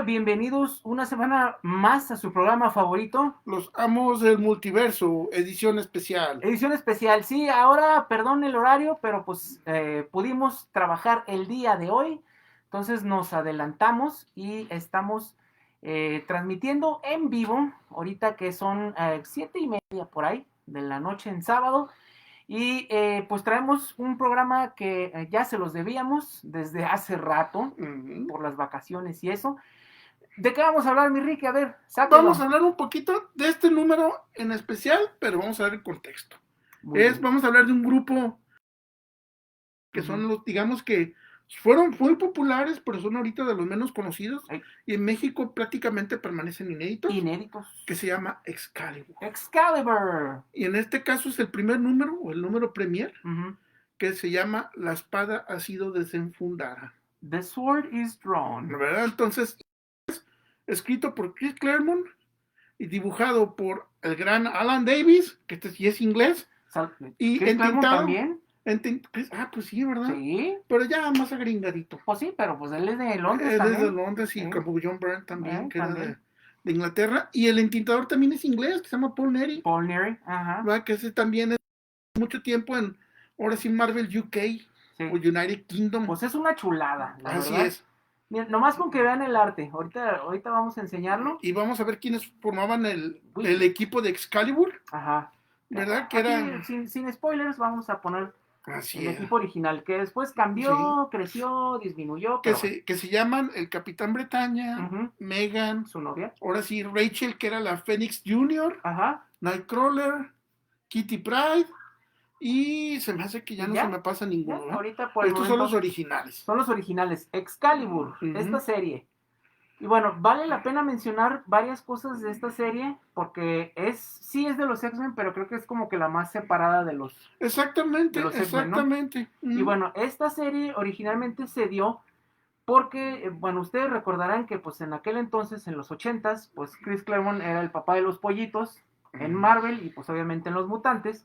Bienvenidos una semana más a su programa favorito. Los Amos del Multiverso, edición especial. Edición especial, sí, ahora perdón el horario, pero pues pudimos trabajar el día de hoy, entonces nos adelantamos y estamos transmitiendo en vivo, ahorita que son 7:30 por ahí de la noche en sábado, y pues traemos un programa que ya se los debíamos desde hace rato, por las vacaciones y eso. ¿De qué vamos a hablar, mi Ricky? A ver, Vamos a sáquelo. hablar un poquito de este número en especial, pero vamos a ver el contexto. Muy bien. Vamos a hablar de un grupo que Ujú. son los, digamos que fueron muy populares, pero son ahorita de los menos conocidos, Ay, y en México prácticamente permanecen inéditos, inéditos. que se llama Excalibur. Excalibur. Y en este caso es el primer número, o el número premier, Ujú. que se llama La espada ha sido desenfundada. The sword is drawn. ¿Verdad? Entonces, escrito por Chris Claremont y dibujado por el gran Alan Davis, que este sí es inglés, y ¿Chris Claremont entintado. también? Pues sí, ¿verdad? Sí. Pero ya más agringadito. Pues sí, pero pues él es de Londres Desde también. Londres Sí. y como John Byrne también, que era También. de Inglaterra. Y el entintador también es inglés, que se llama Paul Neary, Paul Neary. Ajá. ¿verdad? Que ese también es mucho tiempo ahora sí, Marvel UK Sí. o United Kingdom. Pues es una chulada, la Así verdad. es. Miren, nomás con que vean el arte. Ahorita vamos a enseñarlo. Y vamos a ver quiénes formaban el Uy. equipo de Excalibur, Ajá. ¿verdad? Que Aquí, eran. sin spoilers, vamos a poner Así el es. equipo original, que después Sí. cambió, creció, disminuyó, que pero bueno. se, que se llaman el Capitán Bretaña, Ujú. Megan, Su novia. ahora sí Rachel, que era la Phoenix Junior, Ajá. Nightcrawler, Kitty Pryde, y se me hace que ya Y no se ya, me pasa ya, ninguno, ¿eh? ahorita por el Estos son los momento originales. son los originales. Excalibur, esta Uh-huh. serie. Y bueno, vale la pena mencionar varias cosas de esta serie, porque sí es de los X-Men, pero creo que es como que la más separada de Exactamente, los X-Men, ¿no? exactamente. Y bueno, esta serie originalmente se dio porque, bueno, ustedes recordarán que pues en aquel entonces, en los 80s, pues Chris Claremont era el papá de los pollitos en Marvel y pues obviamente en los mutantes,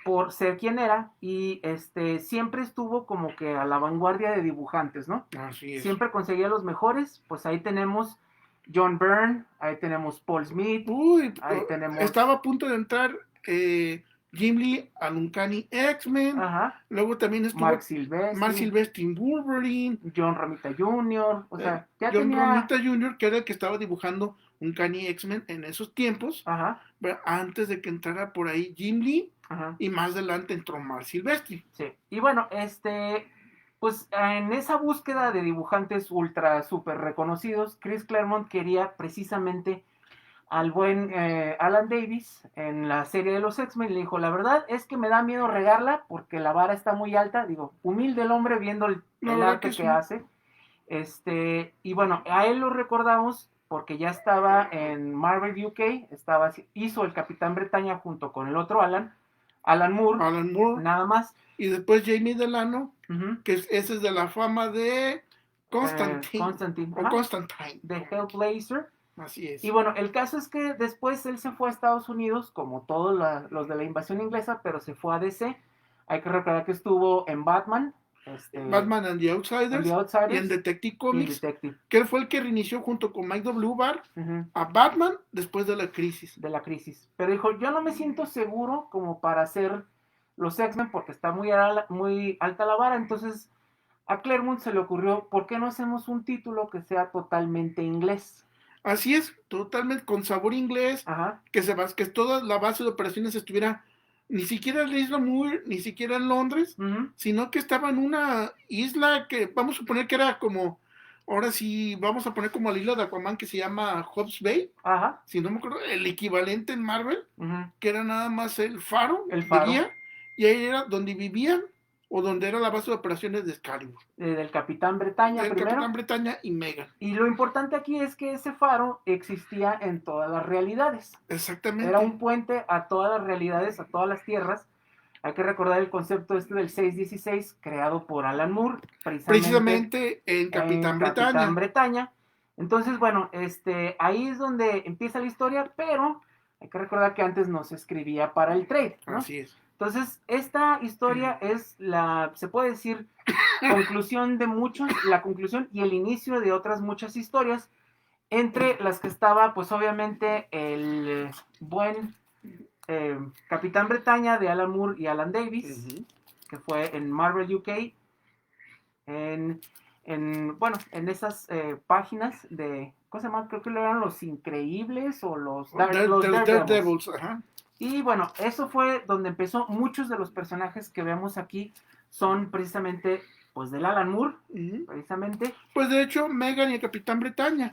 por ser quien era, y siempre estuvo como que a la vanguardia de dibujantes, ¿no? Así es. Siempre conseguía los mejores, pues ahí tenemos John Byrne, ahí tenemos Paul Smith, Uy, ahí tenemos... estaba a punto de entrar Jim Lee al Uncanny X-Men. Ajá. Luego también Mark estuvo Mark Silvestri, Silvestri en Wolverine. John Romita Jr., o sea, ya John tenía... Romita Jr., que era el que estaba dibujando Uncanny X-Men en esos tiempos, Ajá. antes de que entrara por ahí Jim Lee, Ajá. y más adelante entró Mark Silvestri. Sí, y bueno, pues en esa búsqueda de dibujantes ultra super reconocidos, Chris Claremont quería precisamente al buen Alan Davis en la serie de los X-Men. Le dijo, la verdad es que me da miedo regarla porque la vara está muy alta. Digo, humilde el hombre viendo La el verdad arte que que sí. hace. Y bueno, a él lo recordamos porque ya estaba en Marvel UK, hizo el Capitán Bretaña junto con el otro Alan Moore, Alan Moore. nada más. Y después Jamie Delano, Uh-huh. que ese es de la fama de Constantine. O Ajá, Constantine. de Hellblazer. Así es. Y bueno, el caso es que después él se fue a Estados Unidos, como todos los de la invasión inglesa, pero se fue a DC. Hay que recordar que estuvo en Batman, Batman and the en The Outsiders, y en Outsiders Detective y en Comics, Detective. que él fue el que reinició junto con Mike W. Barr Uh-huh. a Batman después de la crisis. De la crisis. Pero dijo, yo no me siento seguro como para hacer los X-Men porque está muy alta la vara. Entonces a Claremont se le ocurrió, ¿por qué no hacemos un título que sea totalmente inglés? Así es, totalmente con sabor inglés. Ajá. Que toda la base de operaciones estuviera ni siquiera en la isla Moore, ni siquiera en Londres, Uh-huh. sino que estaba en una isla que vamos a suponer que era como, ahora sí, vamos a poner como la isla de Aquaman, que se llama Hobbs Bay. Ajá. Si no me acuerdo, el equivalente en Marvel, Uh-huh. que era nada más el faro, El de faro. guía, y ahí era donde vivían, o donde era la base de operaciones de Excalibur. Del Capitán Bretaña Del primero. Capitán Bretaña y Megan. Y lo importante aquí es que ese faro existía en todas las realidades. Exactamente. Era un puente a todas las realidades, a todas las tierras. Hay que recordar el concepto del 616 creado por Alan Moore, precisamente en Capitán Bretaña. Capitán Bretaña. Entonces, bueno, ahí es donde empieza la historia, pero hay que recordar que antes no se escribía para el trade, ¿no? Así es. Entonces, esta historia es se puede decir, conclusión de muchos, la conclusión y el inicio de otras muchas historias, entre las que estaba, pues obviamente, el buen Capitán Bretaña de Alan Moore y Alan Davis, que fue en Marvel UK, bueno, en esas páginas de, ¿cómo se llama? Creo que eran Los Increíbles o los Daredevils. Ajá. Y bueno, eso fue donde empezó. Muchos de los personajes que vemos aquí son precisamente, pues, del Alan Moore, precisamente. Pues de hecho, Megan y el Capitán Bretaña,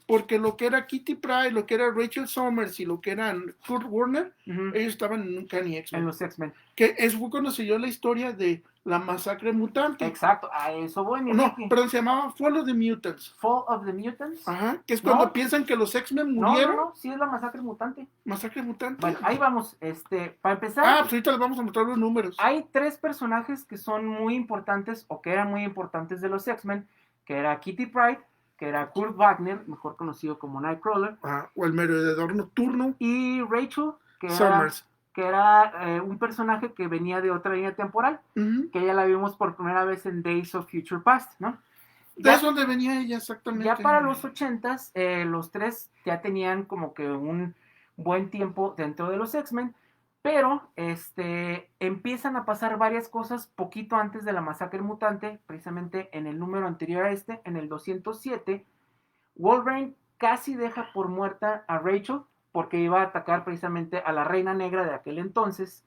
porque lo que era Kitty Pryde, lo que era Rachel Summers y lo que eran Kurt Warner, ellos estaban en Uncanny X-Men. En los X-Men. Que fue cuando se dio la historia de la masacre mutante. Exacto, a eso voy. No, perdón, se llamaba Fall of the Mutants. Fall of the Mutants. Ajá, que es cuando piensan que los X-Men murieron. No, sí es la masacre mutante. Masacre mutante. Bueno, ahí vamos, para empezar. Pues ahorita les vamos a mostrar los números. Hay 3 personajes que son muy importantes, o que eran muy importantes de los X-Men, que era Kitty Pryde, que era Kurt Wagner, mejor conocido como Nightcrawler. O el merodeador nocturno. Y Rachel, que Summers. era un personaje que venía de otra línea temporal, que ya la vimos por primera vez en Days of Future Past, ¿no? De eso donde venía ella, exactamente. Ya para los 80s, los 3 ya tenían como que un buen tiempo dentro de los X-Men, pero empiezan a pasar varias cosas poquito antes de la masacre mutante, precisamente en el número anterior a en el 207. Wolverine casi deja por muerta a Rachel, porque iba a atacar precisamente a la Reina Negra de aquel entonces,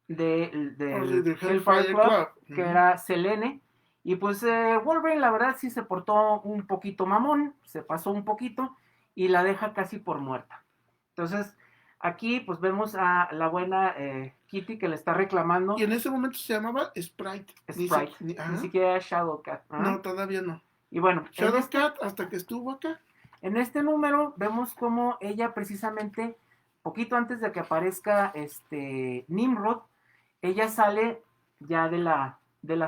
del Hellfire Club, que era Selene. Y pues Wolverine la verdad sí se portó un poquito mamón, se pasó un poquito y la deja casi por muerta. Entonces aquí pues vemos a la buena Kitty que le está reclamando. Y en ese momento se llamaba Sprite. Ni siquiera Shadowcat. No, todavía no. Y bueno, Shadowcat hasta que estuvo acá. En este número vemos como ella precisamente, poquito antes de que aparezca Nimrod, ella sale ya de la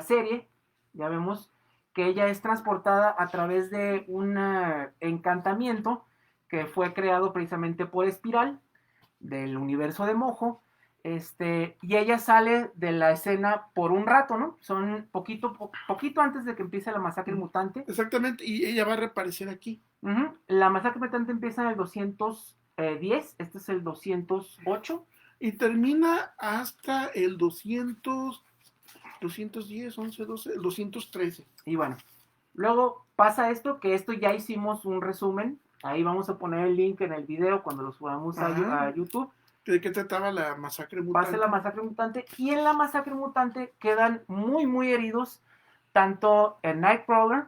serie. Ya vemos que ella es transportada a través de un encantamiento que fue creado precisamente por Espiral, del universo de Mojo, y ella sale de la escena por un rato, ¿no? Son poquito antes de que empiece la masacre mutante. Exactamente, y ella va a reaparecer aquí. La masacre mutante empieza en el 210, este es el 208. Y termina hasta el 210, 11, 12, el 213. Y bueno, luego pasa esto, que esto ya hicimos un resumen. Ahí vamos a poner el link en el video cuando lo subamos a YouTube. ¿De qué trataba la masacre mutante? Pasa la masacre mutante. Y en la masacre mutante quedan muy, muy heridos tanto el Nightcrawler,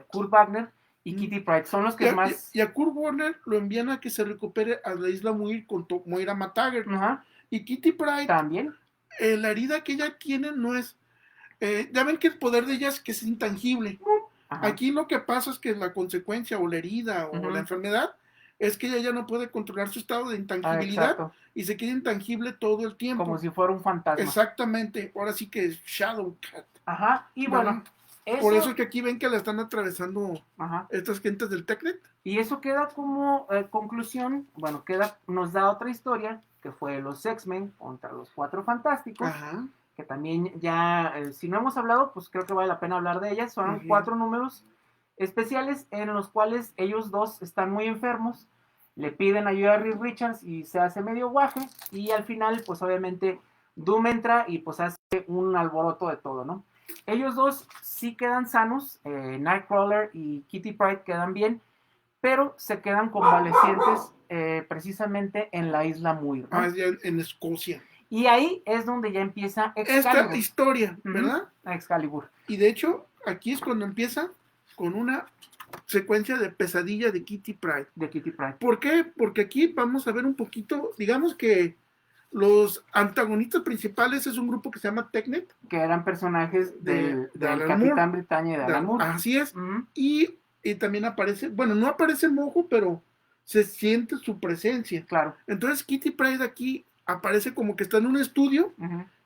Kurt Wagner y Kitty Pryde. Son los que más... Y a Kurt Warner lo envían a que se recupere a la isla Muir con Moira McTaggart. Y Kitty Pryde... También. La herida que ella tiene no es... ya ven que el poder de ella es que es intangible. Aquí lo que pasa es que la consecuencia o la herida o la enfermedad es que ella ya no puede controlar su estado de intangibilidad y se queda intangible todo el tiempo. Como si fuera un fantasma. Exactamente. Ahora sí que es Shadowcat. Y bueno... Por eso es que aquí ven que la están atravesando estas gentes del Technet. Y eso queda como conclusión, bueno, nos da otra historia, que fue los X-Men contra los Cuatro Fantásticos, que también ya, si no hemos hablado, pues creo que vale la pena hablar de ellas. Son 4 números especiales en los cuales ellos dos están muy enfermos, le piden ayuda a Reed Richards y se hace medio guaje, y al final, pues obviamente, Doom entra y pues hace un alboroto de todo, ¿no? Ellos dos sí quedan sanos, Nightcrawler y Kitty Pryde quedan bien, pero se quedan convalecientes precisamente en la isla Muir, ¿no? Ya en Escocia. Y ahí es donde ya empieza Excalibur. Esta historia, ¿verdad? Excalibur. Y de hecho, aquí es cuando empieza con una secuencia de pesadilla de Kitty Pryde. ¿Por qué? Porque aquí vamos a ver un poquito, digamos que los antagonistas principales es un grupo que se llama Technet. Que eran personajes del Capitán Bretaña y de Alan Moore. Así es. Y también aparece, bueno, no aparece Mojo, pero se siente su presencia. Claro. Entonces Kitty Pryde aquí aparece como que está en un estudio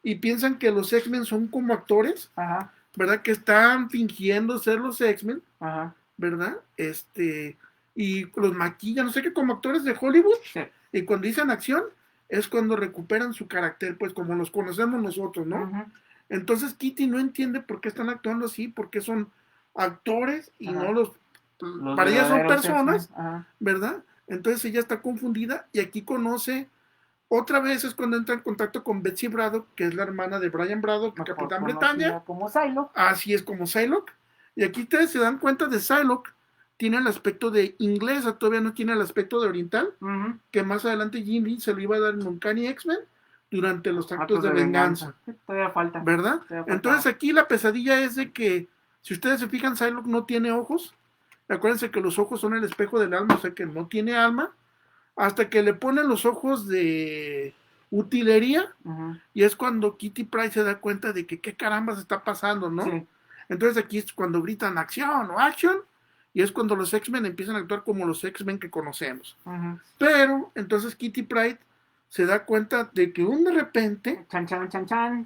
y piensan que los X-Men son como actores, ¿verdad? Que están fingiendo ser los X-Men, ¿verdad? Y los maquillan, no sé qué, como actores de Hollywood. Sí. Y cuando dicen acción, es cuando recuperan su carácter, pues como los conocemos nosotros, ¿no? Entonces Kitty no entiende por qué están actuando así, porque son actores y no los para ella son personas, ¿verdad? Entonces ella está confundida y aquí conoce, otra vez es cuando entra en contacto con Betsy Braddock, que es la hermana de Brian Braddock, Capitán Britannia. Como Psylocke. Así es, como Psylocke. Y aquí ustedes se dan cuenta de Psylocke, tiene el aspecto de inglesa, todavía no tiene el aspecto de oriental, que más adelante Jim Lee se lo iba a dar en Uncanny X-Men durante los actos de venganza. Todavía falta. ¿Verdad? Entonces aquí la pesadilla es de que, si ustedes se fijan, Psylocke no tiene ojos. Acuérdense que los ojos son el espejo del alma, o sea que no tiene alma. Hasta que le ponen los ojos de utilería, y es cuando Kitty Pryde se da cuenta de que qué caramba se está pasando, ¿no? Sí. Entonces aquí es cuando gritan acción o action, y es cuando los X-Men empiezan a actuar como los X-Men que conocemos. Pero entonces Kitty Pryde se da cuenta de que de repente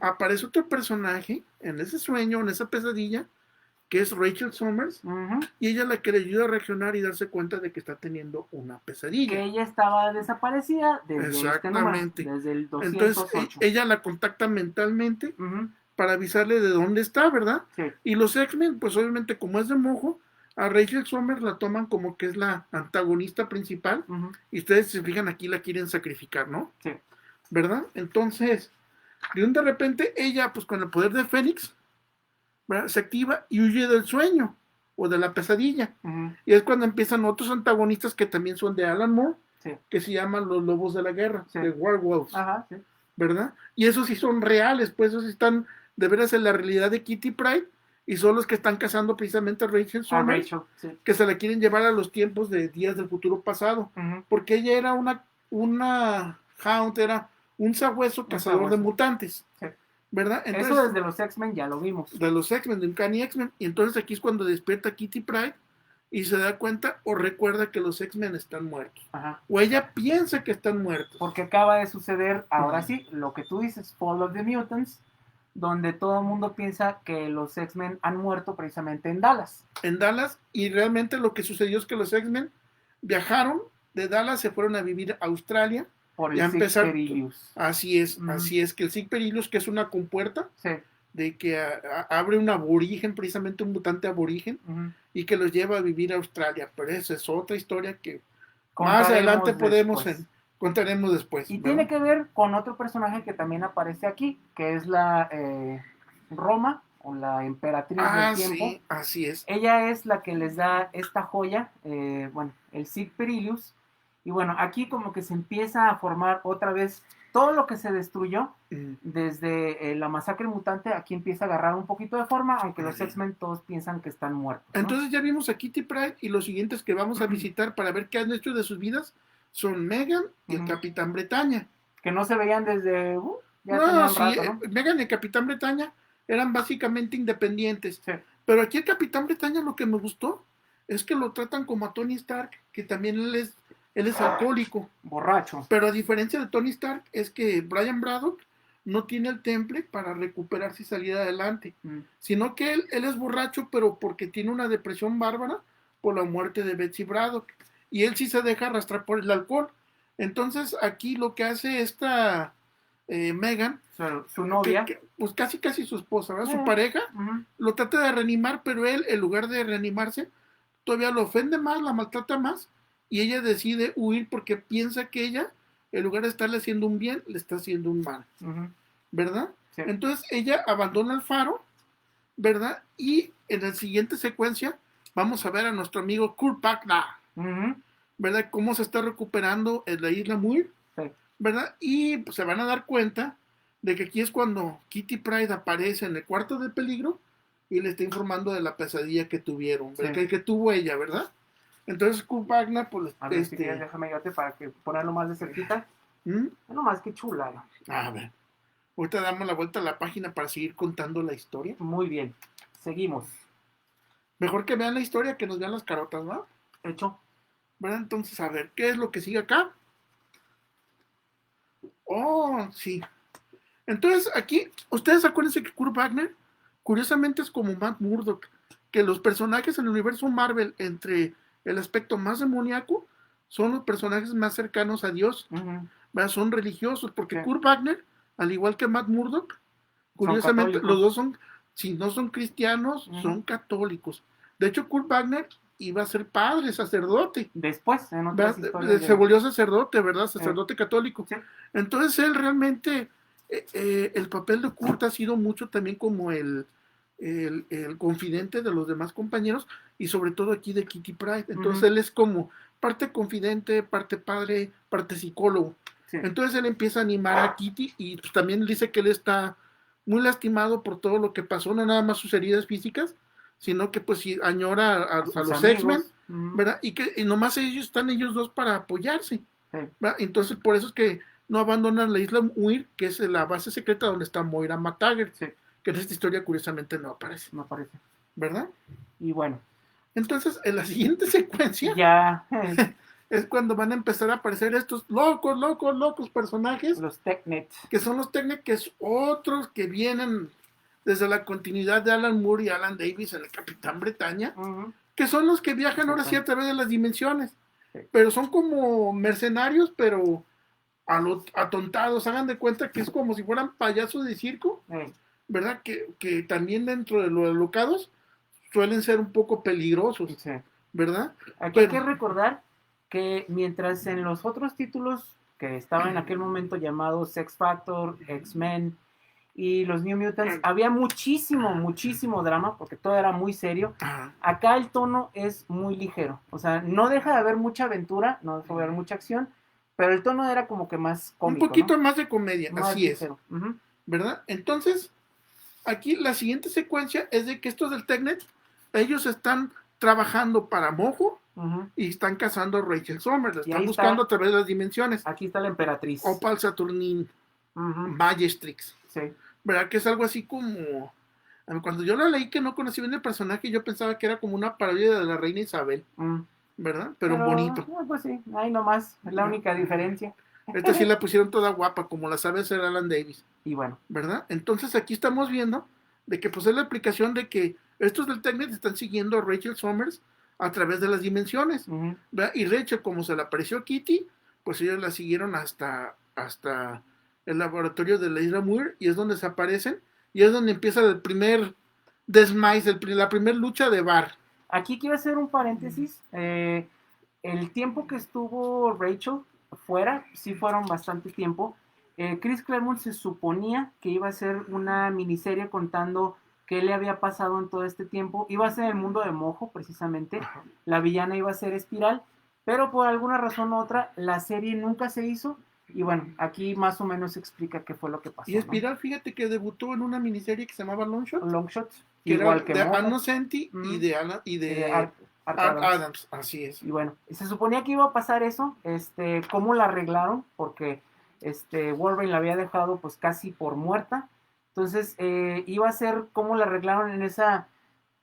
aparece otro personaje en ese sueño, en esa pesadilla, que es Rachel Summers, y ella es la que le ayuda a reaccionar y darse cuenta de que está teniendo una pesadilla. Que ella estaba desaparecida desde exactamente. Desde el 208. Entonces ella la contacta mentalmente para avisarle de dónde está, ¿verdad? Sí. Y los X-Men, pues obviamente como es de mojo, a Rachel Summers la toman como que es la antagonista principal, y ustedes se fijan aquí la quieren sacrificar, ¿no? Sí. ¿Verdad? Entonces, de repente ella, pues con el poder de Fénix, ¿verdad?, se activa y huye del sueño o de la pesadilla. Y es cuando empiezan otros antagonistas que también son de Alan Moore, que se llaman los lobos de la guerra, de Werewolves, ¿verdad? Y esos sí son reales, pues esos están de veras en la realidad de Kitty Pryde, y son los que están cazando precisamente a Rachel Summers, que se la quieren llevar a los tiempos de Días del Futuro Pasado, porque ella era una Hound, era un sabueso cazador de mutantes. ¿Verdad? Entonces, eso desde los X-Men ya lo vimos. De los X-Men, de Uncanny X-Men. Y entonces aquí es cuando despierta Kitty Pryde y se da cuenta o recuerda que los X-Men están muertos. O ella piensa que están muertos. Porque acaba de suceder, ahora sí, lo que tú dices, Fall of the Mutants, donde todo el mundo piensa que los X-Men han muerto precisamente en Dallas. En Dallas, y realmente lo que sucedió es que los X-Men viajaron de Dallas, se fueron a vivir a Australia. Por el Sig Perillius. Así es, que el Sig Perillius, que es una compuerta, de que abre un aborigen, precisamente un mutante aborigen, y que los lleva a vivir a Australia. Pero esa es otra historia que más adelante contaremos después. Y ¿verdad? Tiene que ver con otro personaje que también aparece aquí, que es la Roma, o la emperatriz del tiempo. Sí, así es. Ella es la que les da esta joya, el Sig Perillius. Y bueno, aquí como que se empieza a formar otra vez todo lo que se destruyó desde la masacre mutante. Aquí empieza a agarrar un poquito de forma, aunque los X-Men todos piensan que están muertos, ¿no? Entonces ya vimos a Kitty Pryde, y los siguientes que vamos a visitar para ver qué han hecho de sus vidas son Meggan y el Capitán Britannia. Que no se veían desde... rato, ¿no? Meggan y el Capitán Britannia eran básicamente independientes. Pero aquí el Capitán Britannia, lo que me gustó es que lo tratan como a Tony Stark, que también él es alcohólico. Borracho. Pero a diferencia de Tony Stark, es que Brian Braddock no tiene el temple para recuperarse y salir adelante. Sino que él es borracho, pero porque tiene una depresión bárbara por la muerte de Betsy Braddock. Y él sí se deja arrastrar por el alcohol. Entonces aquí lo que hace esta Meggan, su novia, pues casi su esposa, ¿verdad? Su pareja, lo trata de reanimar, pero él, en lugar de reanimarse, todavía lo ofende más, la maltrata más, y ella decide huir porque piensa que ella, en lugar de estarle haciendo un bien, le está haciendo un mal, ¿verdad? Sí. Entonces ella abandona el faro, ¿verdad? Y en la siguiente secuencia vamos a ver a nuestro amigo Kurt Wagner, ¿verdad? Cómo se está recuperando en la isla Muir, ¿verdad? Y pues, se van a dar cuenta de que aquí es cuando Kitty Pryde aparece en el cuarto de peligro y le está informando de la pesadilla que tuvieron, que tuvo ella, ¿verdad? Entonces Kurt Wagner, pues... A ver, si quieres, déjame ayudarte para que ponerlo más de cerquita. No más, que chula. A ver, ahorita damos la vuelta a la página para seguir contando la historia. Muy bien, seguimos. Mejor que vean la historia que nos vean las carotas, ¿no? Hecho. ¿Verdad? Entonces, a ver, ¿qué es lo que sigue acá? Oh, sí. Entonces, aquí, ustedes acuérdense que Kurt Wagner, curiosamente, es como Matt Murdock, que los personajes en el universo Marvel, entre el aspecto más demoníaco, son los personajes más cercanos a Dios. ¿verdad? Son religiosos, porque Sí. Kurt Wagner, al igual que Matt Murdock, curiosamente, católicos. los dos son, si no son cristianos, Ujú. son católicos. De hecho, Kurt Wagner iba a ser padre, sacerdote. Después, en otras historias Se volvió sacerdote, ¿verdad? Sacerdote católico. sí. Entonces él realmente, el papel de Kurt ha sido mucho también como el confidente de los demás compañeros y sobre todo aquí de Kitty Pryde. Entonces él es como parte confidente, parte padre, parte psicólogo. Sí. Entonces él empieza a animar a Kitty y pues, también dice que él está muy lastimado por todo lo que pasó, no nada más sus heridas físicas, sino que pues añora a los X-Men, ¿verdad? Y nomás están ellos dos para apoyarse, ¿verdad? Entonces por eso es que no abandonan la isla Muir, que es la base secreta donde está Moira MacTaggert, sí. Que en esta historia curiosamente no aparece. No aparece. ¿Verdad? Y bueno. Entonces en la siguiente secuencia ya es cuando van a empezar a aparecer estos locos personajes. Los Technet. Que son los Technet, que es otros que vienen desde la continuidad de Alan Moore y Alan Davis en el Capitán Bretaña, que son los que viajan ahora sí a través de las dimensiones. Sí. Pero son como mercenarios, pero atontados. Hagan de cuenta que es como si fueran payasos de circo, ¿verdad? Que también dentro de los alocados suelen ser un poco peligrosos, sí. ¿Verdad? Aquí hay que recordar que mientras en los otros títulos que estaban en aquel momento llamados X Factor, X-Men y los New Mutants, había muchísimo drama, porque todo era muy serio. Acá el tono es muy ligero, o sea, no deja de haber mucha aventura, no deja de haber mucha acción, pero el tono era como que más cómico, un poquito, ¿no? Más de comedia, más así ligero. Es. ¿Verdad? Entonces, aquí la siguiente secuencia es de que estos del Technet, ellos están trabajando para Mojo, y están cazando a Rachel Summers, la están buscando a través de las dimensiones. Aquí está la emperatriz. Opal Saturnin Magistrix. Sí. ¿Verdad? Que es algo así como... Cuando yo la leí que no conocí bien el personaje, yo pensaba que era como una parodia de la reina Isabel. ¿Verdad? Pero bonito. Pues sí, ahí nomás, es la única diferencia. Esta sí la pusieron toda guapa, como la sabe hacer Alan Davis. Y bueno. ¿Verdad? Entonces aquí estamos viendo de que pues es la aplicación de que estos del Technet están siguiendo a Rachel Summers a través de las dimensiones. ¿Verdad? Y Rachel, como se le apareció Kitty, pues ellos la siguieron hasta el laboratorio de la isla Muir, y es donde se aparecen, y es donde empieza el primer desmice, la primera lucha de bar. Aquí quiero hacer un paréntesis. El tiempo que estuvo Rachel fuera, sí fueron bastante tiempo. Chris Claremont se suponía que iba a ser una miniserie contando qué le había pasado en todo este tiempo. Iba a ser el mundo de Mojo, precisamente. Ajá. La villana iba a ser Espiral, pero por alguna razón u otra, la serie nunca se hizo. Y bueno, aquí más o menos se explica qué fue lo que pasó. Y Espiral, ¿no? Fíjate que debutó en una miniserie que se llamaba Longshot. Longshot. Que igual era que de Ann Nocenti y de Art Adams. Así es. Y bueno, se suponía que iba a pasar eso. ¿Cómo la arreglaron? Porque Wolverine la había dejado pues casi por muerta. Entonces iba a ser cómo la arreglaron en esa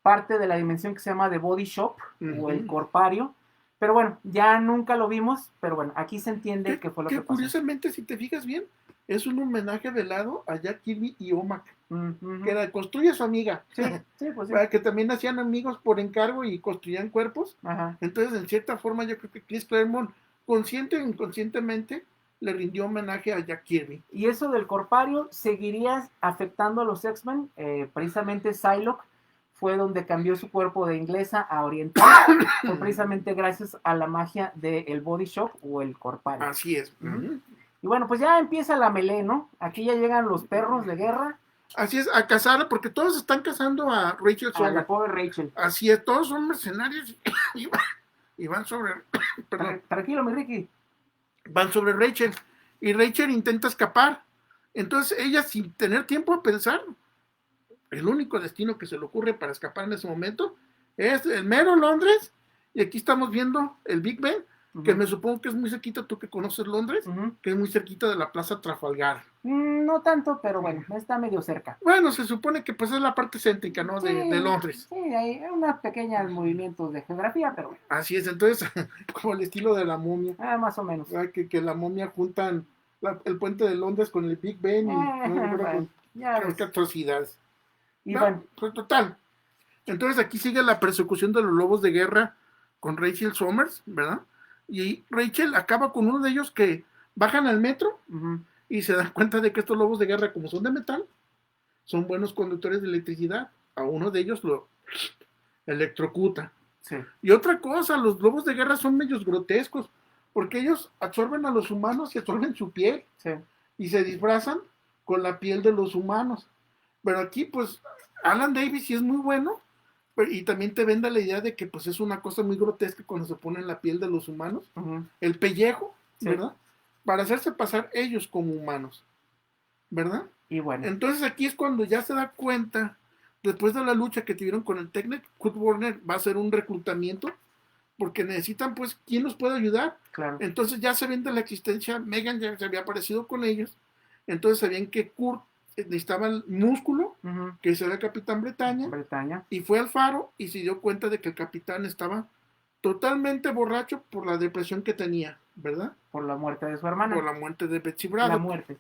parte de la dimensión que se llama The Body Shop, o el Corpario. Pero bueno, ya nunca lo vimos, pero bueno, aquí se entiende qué fue lo que pasó. Curiosamente, si te fijas bien, es un homenaje velado a Jack Kirby y Omac, que era construye a su amiga, sí, pues sí. Que también hacían amigos por encargo y construían cuerpos. Ajá. Entonces, en cierta forma, yo creo que Chris Claremont, consciente o inconscientemente, le rindió homenaje a Jack Kirby. Y eso del Corpario seguiría afectando a los X-Men, precisamente Psylocke fue donde cambió su cuerpo de inglesa a oriental, fue precisamente gracias a la magia del Body Shop o el Corpario. Así es. Y bueno, pues ya empieza la melee, ¿no? Aquí ya llegan los perros de guerra. Así es, a cazar, porque todos están cazando a Rachel Summers. A la pobre Rachel. Así es, todos son mercenarios y van sobre... Perdón. Tranquilo, mi Ricky. Van sobre Rachel, y Rachel intenta escapar. Entonces ella, sin tener tiempo a pensar, el único destino que se le ocurre para escapar en ese momento es el mero Londres, y aquí estamos viendo el Big Ben, que me supongo que es muy cerquita, tú que conoces Londres, que es muy cerquita de la Plaza Trafalgar. No tanto, pero bueno, está medio cerca. Bueno, se supone que pues es la parte céntrica, ¿no? Sí, de Londres. Sí, hay unos pequeños movimientos de geografía, pero bueno. Así es, entonces, como el estilo de la momia. Más o menos. Que la momia juntan el puente de Londres con el Big Ben y bueno, qué atrocidades. Y bueno, pues total. Entonces aquí sigue la persecución de los lobos de guerra con Rachel Summers, ¿verdad? Y Rachel acaba con uno de ellos que bajan al metro Ujú. y se dan cuenta de que estos lobos de guerra, como son de metal, son buenos conductores de electricidad. A uno de ellos lo electrocuta. Sí, Y otra cosa, los lobos de guerra son medios grotescos, porque ellos absorben a los humanos y absorben su piel sí. y se disfrazan con la piel de los humanos. Pero aquí, pues, Alan Davis sí es muy bueno, y también te vende la idea de que pues es una cosa muy grotesca cuando se ponen la piel de los humanos, Ujú. el pellejo, Sí. ¿verdad? Para hacerse pasar ellos como humanos, ¿verdad? Y bueno, Entonces aquí es cuando ya se da cuenta, después de la lucha que tuvieron con el Technet, Kurt Warner va a hacer un reclutamiento porque necesitan, pues, ¿quién los puede ayudar? claro. Entonces ya se de la existencia, Megan ya se había aparecido con ellos, entonces sabían que Kurt necesitaba el músculo, Ujú. que era el Capitán Bretaña, Bretaña, y fue al faro y se dio cuenta de que el capitán estaba totalmente borracho por la depresión que tenía, ¿verdad? por la muerte de su Por hermana. la muerte de Betsy La Braddock. muerte.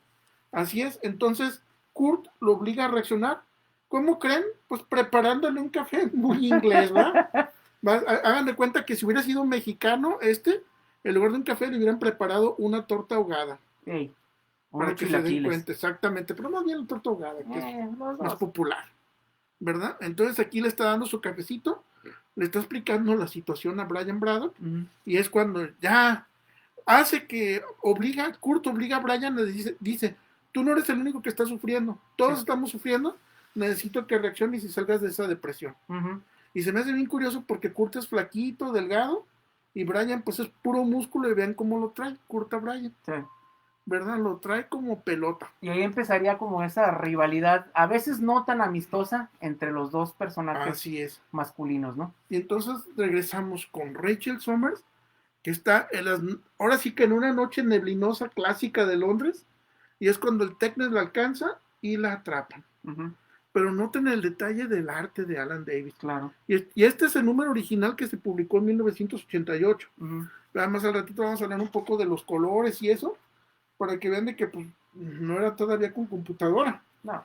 Así es, entonces Kurt lo obliga a reaccionar. ¿Cómo creen? Pues preparándole un café muy inglés, ¿verdad? Hagan de cuenta que si hubiera sido un mexicano, en lugar de un café, le hubieran preparado una torta ahogada. Ey, Para unos que se den chilaquiles. cuenta, exactamente. Pero más bien la torta ahogada, que es Los más dos. popular, ¿verdad? Entonces aquí le está dando su cafecito, le está explicando la situación a Brian Braddock, Ujú. y es cuando ya Kurt obliga a Brian, le dice, tú no eres el único que está sufriendo, todos Sí. estamos sufriendo, necesito que reacciones y salgas de esa depresión. Ujú. Y se me hace bien curioso porque Kurt es flaquito, delgado, y Brian pues es puro músculo, y vean cómo lo trae Kurt a Brian, Sí. ¿verdad? Lo trae como pelota. Y ahí empezaría como esa rivalidad, a veces no tan amistosa, entre los dos personajes Así es. masculinos, ¿no? Y entonces regresamos con Rachel Summers, que está ahora sí que en una noche neblinosa clásica de Londres, y es cuando el Technet la alcanza y la atrapan. Ujú. Pero noten el detalle del arte de Alan Davis. Claro. Y este es el número original que se publicó en 1988. Ujú. Además, al ratito vamos a hablar un poco de los colores y eso, para que vean de que pues, no era todavía con computadora. No.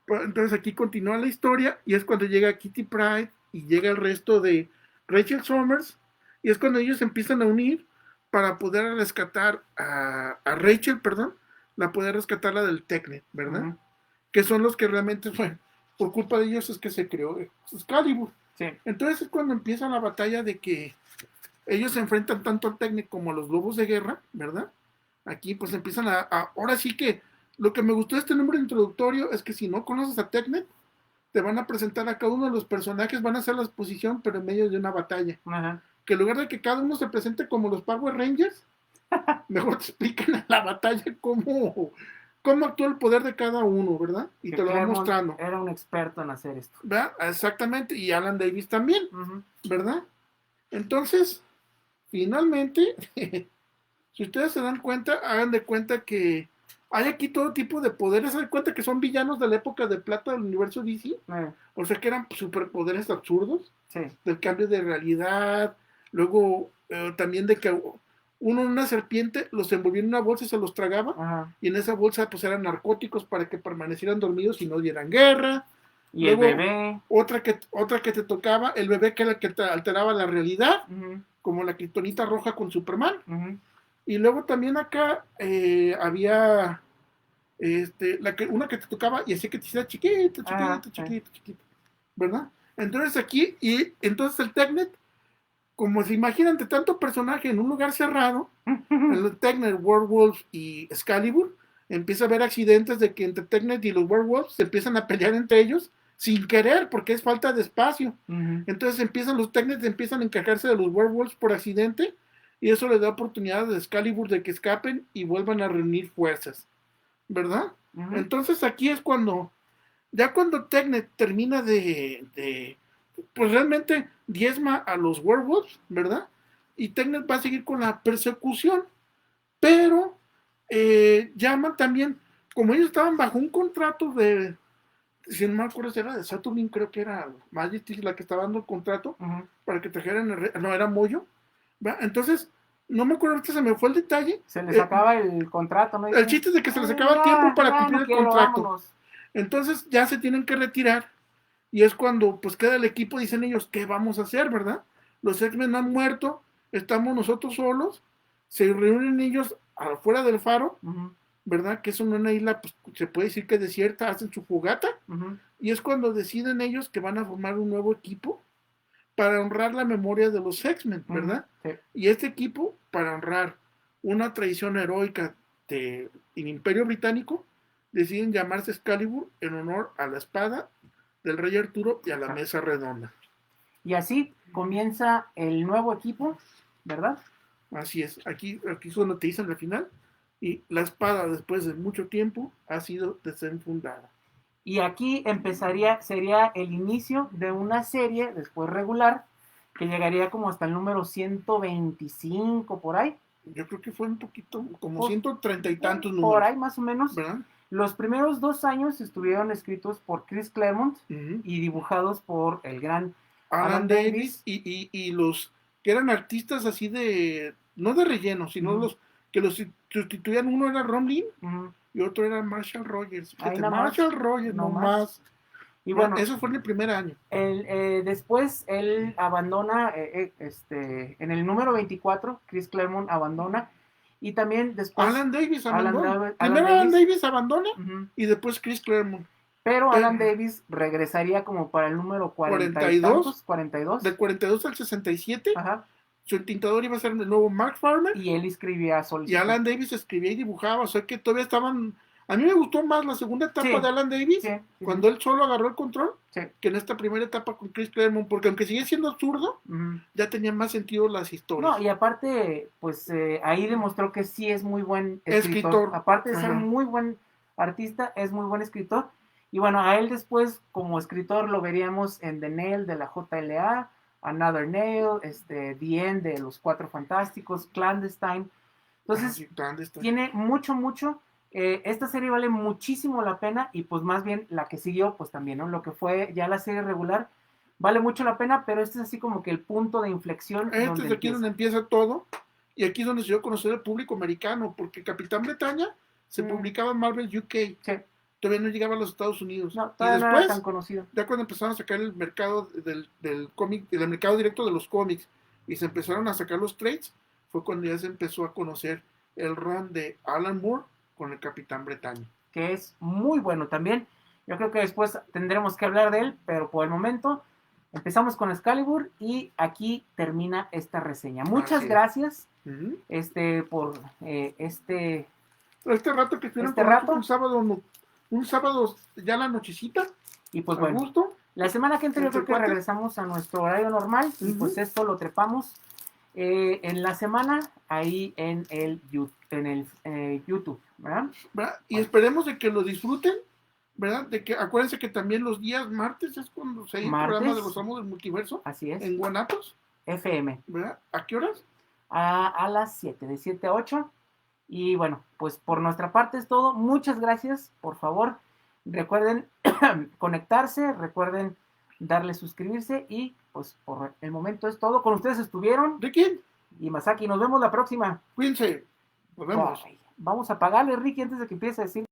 Entonces aquí continúa la historia y es cuando llega Kitty Pryde y llega el resto de Rachel Summers y es cuando ellos empiezan a unir para poder rescatar a Rachel, perdón, la poder rescatarla del Technet, ¿verdad? Ujú. Que son los que realmente fue, por culpa de ellos es que se creó Excalibur. Sí. Entonces es cuando empieza la batalla de que ellos se enfrentan tanto al Technet como a los lobos de guerra, ¿verdad? Aquí pues empiezan ahora sí que lo que me gustó de este número introductorio es que si no conoces a Technet, te van a presentar a cada uno de los personajes, van a hacer la exposición, pero en medio de una batalla. Ajá. Que en lugar de que cada uno se presente como los Power Rangers, mejor te explican en la batalla cómo actúa el poder de cada uno, ¿verdad? Y Que te lo van Claremont mostrando. era un experto en hacer esto. ¿Verdad? Exactamente, y Alan Davis también, Ujú. ¿verdad? Entonces, finalmente, si ustedes se dan cuenta, hagan de cuenta que hay aquí todo tipo de poderes. Hagan de cuenta que son villanos de la época de plata del universo DC. O sea que eran superpoderes absurdos. Sí. Del cambio de realidad. Luego también de que uno en una serpiente los envolvía en una bolsa y se los tragaba. Ajá. Y en esa bolsa pues eran narcóticos para que permanecieran dormidos y no dieran guerra. Y Luego, el bebé. otra que te tocaba, el bebé que era el que te alteraba la realidad. Ujú. Como la kriptonita roja con Superman. Ujú. Y luego también acá había una que te tocaba y hacía que te hiciera chiquito, ¿verdad? Entonces aquí, y entonces el Technet, como se imaginan de tanto personaje en un lugar cerrado, el Technet, Werewolf y Excalibur, empieza a haber accidentes de que entre Technet y los Werewolves se empiezan a pelear entre ellos sin querer, porque es falta de espacio. Ujú. Entonces los Technet empiezan a encajarse de los Werewolves por accidente, y eso le da oportunidad a Excalibur de que escapen y vuelvan a reunir fuerzas, ¿verdad? Ujú. Entonces aquí es cuando Technet termina pues realmente diezma a los Werewolves, ¿verdad? Y Technet va a seguir con la persecución, pero llaman también, como ellos estaban bajo un contrato si no me acuerdo si era de Saturnin, creo que era Majesty la que estaba dando el contrato, Ujú. para que trajeran no, era Moyo, ¿verdad? Entonces, no me acuerdo, ahorita se me fue el detalle. Se les acaba el contrato, ¿no? El chiste es de que se les acaba el tiempo para cumplir no el quiero, contrato. vámonos. Entonces ya se tienen que retirar y es cuando pues queda el equipo, dicen ellos, ¿qué vamos a hacer, verdad? Los X-Men han muerto, estamos nosotros solos, se reúnen ellos afuera del faro, Ujú, ¿verdad? Que es una isla, pues se puede decir que desierta, hacen su fogata, ujú. y es cuando deciden ellos que van a formar un nuevo equipo para honrar la memoria de los X-Men, Ujú, ¿verdad? sí, Y este equipo, para honrar una traición heroica del Imperio Británico, deciden llamarse Excalibur en honor a la espada del rey Arturo y a la exacto. mesa redonda. Y así comienza el nuevo equipo, ¿verdad? Así es, aquí es donde te dicen la final, y la espada, después de mucho tiempo, ha sido desenfundada. Y aquí sería el inicio de una serie, después regular, que llegaría como hasta el número 125 por ahí. Yo creo que fue un poquito, como Por, 130 y tantos por números, ahí más o menos. ¿verdad? Los primeros 2 años estuvieron escritos por Chris Claremont Uh-huh. y dibujados por el gran Alan Alan Davis Davis. y los que eran artistas así de, no de relleno, sino Uh-huh. los que los sustituían, uno era Ron Lee Uh-huh. y otro era Marshall Rogers. Ahí Fíjate, nada más, Marshall Rogers, no no más. más. Y bueno, Eso fue en el primer año. después él abandona, en el número 24, Chris Claremont abandona. Y también después Alan Davis Alan, abandona. Alan Primero Alan Davis, Davis abandona uh-huh, y después Chris Claremont. pero Eh, Alan Davis regresaría como para el número 40 y 42, tantos, 42. del 42 al 67, Ajá, su tintador iba a ser el nuevo Mark Farmer. y él escribía Y solcito. Alan Davis escribía y dibujaba, o sea que todavía estaban. A mí me gustó más la segunda etapa Sí, de Alan Davis, sí, sí, cuando él solo agarró el control, sí. que en esta primera etapa con Chris Claremont, porque aunque sigue siendo absurdo, Uh-huh. ya tenían más sentido las historias. No, y aparte, pues ahí demostró que sí es muy buen escritor. Escritor. Aparte de ser Ajá. muy buen artista, es muy buen escritor. Y bueno, a él después como escritor lo veríamos en The Nail de la JLA, Another Nail, The End de Los Cuatro Fantásticos, Clandestine. Entonces, Sí, ¿dónde está? tiene mucho, mucho. Esta serie vale muchísimo la pena y pues más bien la que siguió, pues también, ¿no? Lo que fue ya la serie regular, vale mucho la pena, pero este es así como que el punto de inflexión Este donde es aquí empieza. donde empieza todo, y aquí es donde se dio a conocer el público americano, porque Capitán Bretaña se publicaba en Marvel UK, Sí. todavía no llegaba a los Estados Unidos. No, Y todavía no era tan después, conocido. ya cuando empezaron a sacar el mercado del cómic, del mercado directo de los cómics, y se empezaron a sacar los trades, fue cuando ya se empezó a conocer el run de Alan Moore con el Capitán Bretaña. Que es muy bueno también. Yo creo que después tendremos que hablar de él, pero por el momento empezamos con Excalibur y aquí termina esta reseña. Muchas gracias por Este rato que estuvieron este con rato. un sábado ya la nochecita, Y pues a bueno, gusto. la semana que entra yo creo que Cuates. regresamos a nuestro horario normal y pues esto lo trepamos en la semana ahí en el YouTube, ¿verdad? ¿Verdad? Y esperemos de que lo disfruten, ¿verdad? De que acuérdense que también los días martes es cuando se hay el programa de los Amos del Multiverso Así es. en Guanatos, FM. ¿verdad? ¿A qué horas? A las 7, de 7 a 8. Y bueno, pues por nuestra parte es todo. Muchas gracias, por favor. Recuerden conectarse, recuerden darle suscribirse y pues por el momento es todo. Con ustedes estuvieron Ricky, y Masaki. Nos vemos la próxima. cuídense. Nos vemos. Bye. Vamos a pagarle, Ricky, antes de que empiece a decir.